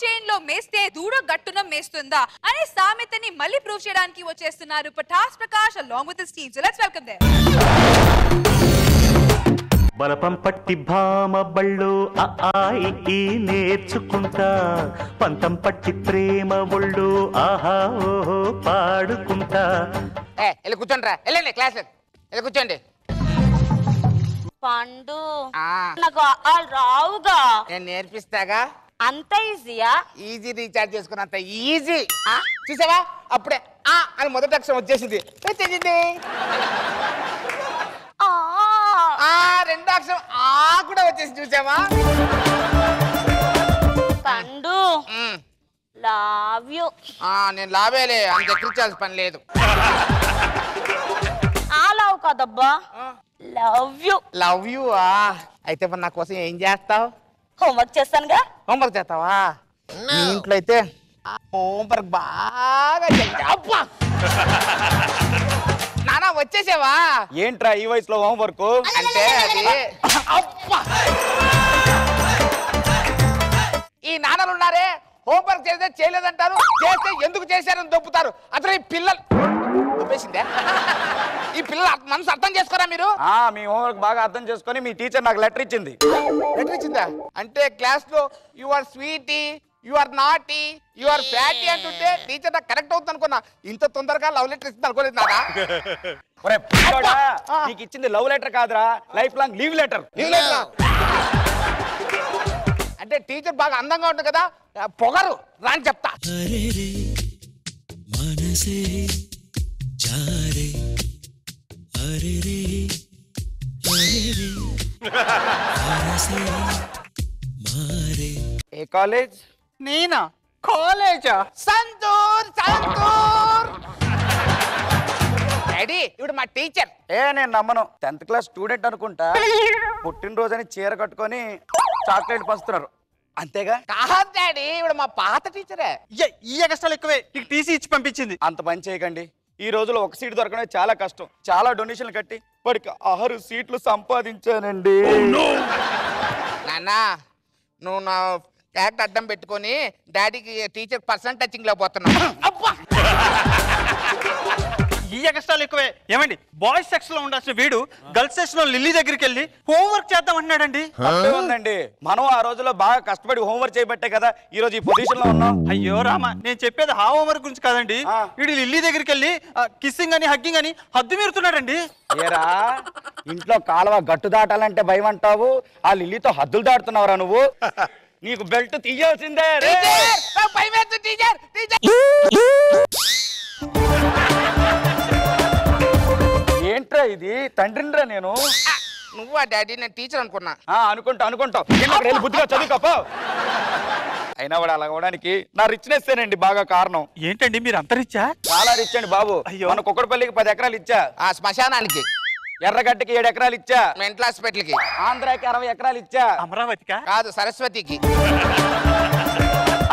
Chain లో మేస్తే దూడ గట్టున మేస్తుందా అనే సామెతని మళ్ళీ ప్రూవ్ చేయడానికి వచ్చేస్తున్నారు Pataas Prakash along with his team. So let's welcome them. బలపం పట్టి భామ బళ్ళు ఈ నేర్చుకుంటా పంతం పట్టి ప్రేమ ఒళ్ళు ఆహా ఓహో పాడుకుంటా. వెళ్ళి కూర్చోండి రా, వెళ్ళండి క్లాస్ వెళ్ళి కూర్చోండి. పండు నాకు రావుగా, నేను నేర్పిస్తాగా. అంత ఈజీయా? ఈజీ రీఛార్జ్ చేసుకున్నంత ఈజీ. చూసావా అప్పుడే ఆ అని మొదటి అక్షరం వచ్చేసింది. రెండో అక్షరం ఆ కూడా వచ్చేసి చూసావా. పండు లవ్ యూ. నేను లావేలే, అంత ఎక్కించాల్సిన పని లేదు. ఆ లవ్ కదబ్బా, లవ్ యూ. లవ్ యూ అయితే మరి నా కోసం ఏం చేస్తావు? హోంవర్క్ చేస్తానుగా. హోంవర్క్ చేస్తావా? మీ ఇంట్లో అయితే హోంవర్క్ బాగా అబ్బా నానా వచ్చేసావా? ఏంట్రా ఈ వయసులో హోంవర్క్ అంటే అది ఈ నాన్నలు ఉన్నారే, హోంవర్క్ చేస్తే చేయలేదంటారు, చేస్తే ఎందుకు చేశారని దొప్పుతారు. అసలు ఈ పిల్లలు దొప్పేసిందే. ఈ పిల్లలు మనసు అర్థం చేసుకోరా మీరు? మీ హోంవర్క్ బాగా అర్థం చేసుకొని మీ టీచర్ నాకు లెటర్ ఇచ్చింది. లెటర్ ఇచ్చిందా? అంటే క్లాస్ లో you are sweety, you are naughty, you are fatty అంటుంటే టీచర్ నాకు కరెక్ట్ అవుతుంది అనుకున్నా. ఇంత తొందరగా లవ్ లెటర్ ఇస్తుంది అనుకోలేదు నానా. నీకు ఇచ్చింది లవ్ లెటర్ కాదురా, లైఫ్ లాంగ్ లీవ్ లెటర్. అంటే టీచర్ బాగా అందంగా ఉంటుంది కదా, పొగరు రాని చెప్తా. ఏ కాలేజ్? నేనా కాలేజా? సంతూర్ సంతూర్. డాడీ ఇప్పుడు మా టీచర్. నేను నమ్మను. 10th క్లాస్ స్టూడెంట్ అనుకుంటా. పుట్టినరోజని చీర కట్టుకొని చాక్లెట్ పంచుతున్నారు అంతేగా? కాదు డాడీ, ఇప్పుడు మా పాత టీచరే. ఈ ఎగస్ట్రాలు ఎక్కువే, నీకు టీసీ ఇచ్చి పంపించింది. అంత పని చేయకండి. ఈ రోజులో ఒక సీట్ దొరకడం చాలా కష్టం. చాలా డొనేషన్లు కట్టి వాడికి 6 సీట్లు సంపాదించానండి. నాన్న నువ్వు నా క్యారెక్టర్ అడ్డం పెట్టుకొని డాడీకి టీచర్ పర్సనల్ టచింగ్ లో పోతున్నావు. ఈ ఎగస్ట్రాలు ఎక్కువే. ఏమండి, బాయ్స్ సెక్షన్ లో ఉండాల్సిన వీడు గర్ల్స్ సెక్షన్ లో లిల్లీ దగ్గరికి వెళ్ళి హోంవర్క్ చేద్దాం అంటున్నాడండి. ఉందండి, మనం ఆ రోజుల్లో బాగా కష్టపడి హోంవర్క్ చేయబట్టే కదా ఈ రోజు ఈ పొజిషన్ లో ఉన్నాం. అయ్యో రామా, నేను చెప్పేది ఆ హోంవర్క్ గురించి కాదండి. వీడు లిల్లీ దగ్గరికి వెళ్ళి కిస్సింగ్ అని హగ్గింగ్ అని హద్దు మీరుతున్నాడండి. ఏరా, ఇంట్లో కాలువ గట్టు దాటాలంటే భయం అంటావు, ఆ లిల్లీతో హద్దులు దాటుతున్నావురా నువ్వు. నీకు బెల్ట్ తీయాల్సిందే. ఏంట్రా ఇది? తండ్రినిరా నేను. నువ్వా డాడీ? నేను టీచర్ అనుకున్నా. అనుకుంటావు బుద్ధిగా చదువుకోపో. అయినా వాడు అలా అవడానికి నా రిచ్నెస్సేనండి బాగా కారణం. ఏంటండి మీరు అంత రిచ్చా? చాలా రిచ్ అండి బాబు. మన కుక్కడపల్లికి 10 ఎకరాలు ఇచ్చా, ఆ శ్మశానానికి ఎర్రగడ్డకి 7 ఎకరాలు ఇచ్చా, మెంటల్ హాస్పిటల్ కి, ఆంధ్రాకి 60 ఎకరాలు ఇచ్చా. అమరావతికా? కాదు, సరస్వతికి.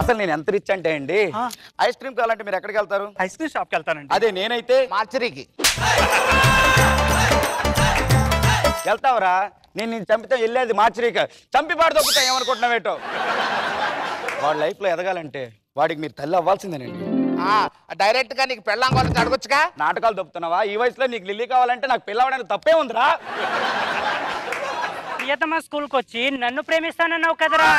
అసలు నేను ఎంత రిచ్ అంటే అండి, ఐస్ క్రీమ్ కావాలంటే మీరు ఎక్కడికి వెళ్తారు? ఐస్ క్రీమ్ షాప్ కి వెళ్తానండి. అదే నేనైతే మార్చరీకి వెళ్తావురా. నేను చంపితే వెళ్ళేది మార్చరీకి. చంపి పాడు దొక్కుతా ఏమనుకుంటున్నావేటో. వాడి లైఫ్ లో ఎదగాలంటే వాడికి మీరు తల్లి అవ్వాల్సిందేనండి. డైరెక్ట్ గా నీకు పెళ్ళాం కావాలని అడగొచ్చుగా. నాటకాలు దొప్పుతున్నావా? ఈ వయసులో నీకు లిల్లీ కావాలంటే నాకు పిల్లవడానికి తప్పే ఉందిరా. ప్రియతమ స్కూల్ కి వచ్చి నన్ను ప్రేమిస్తానన్నావు కదరా.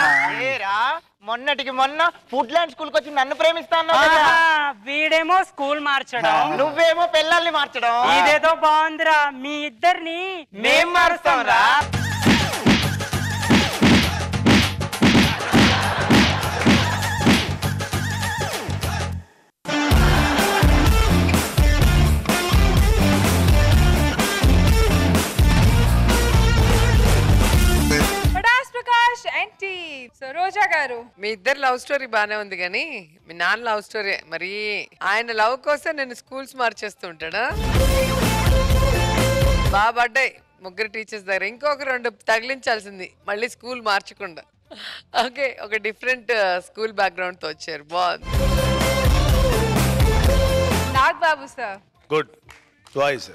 మొన్నటికి మొన్న ఫుడ్లాండ్ స్కూల్ కి వచ్చి నన్ను ప్రేమిస్తాను. వీడేమో స్కూల్ మార్చడం, నువ్వేమో పిల్లల్ని మార్చడం. ఇదేదో బాగుందిరా. మీ ఇద్దరిని మేం మారుస్తాం రా. రోజా గారు, మీ ఇద్దరు లవ్ స్టోరీ బానే ఉంది కానీ మీ నాన్న లవ్ స్టోరీ మరి. ఆయన లవ్ కోసం నేను స్కూల్స్ మార్చేస్తూ ఉంటాడా? బాగా పడ్డాయి ముగ్గురు టీచర్స్ దగ్గర. ఇంకొక 2 తగిలించాల్సింది మళ్ళీ స్కూల్ మార్చకుండా. ఓకే, ఒక డిఫరెంట్ స్కూల్ బ్యాక్గ్రౌండ్ తో వచ్చారు. బాగుంది. నాగ్ బాబు సార్. Good choice.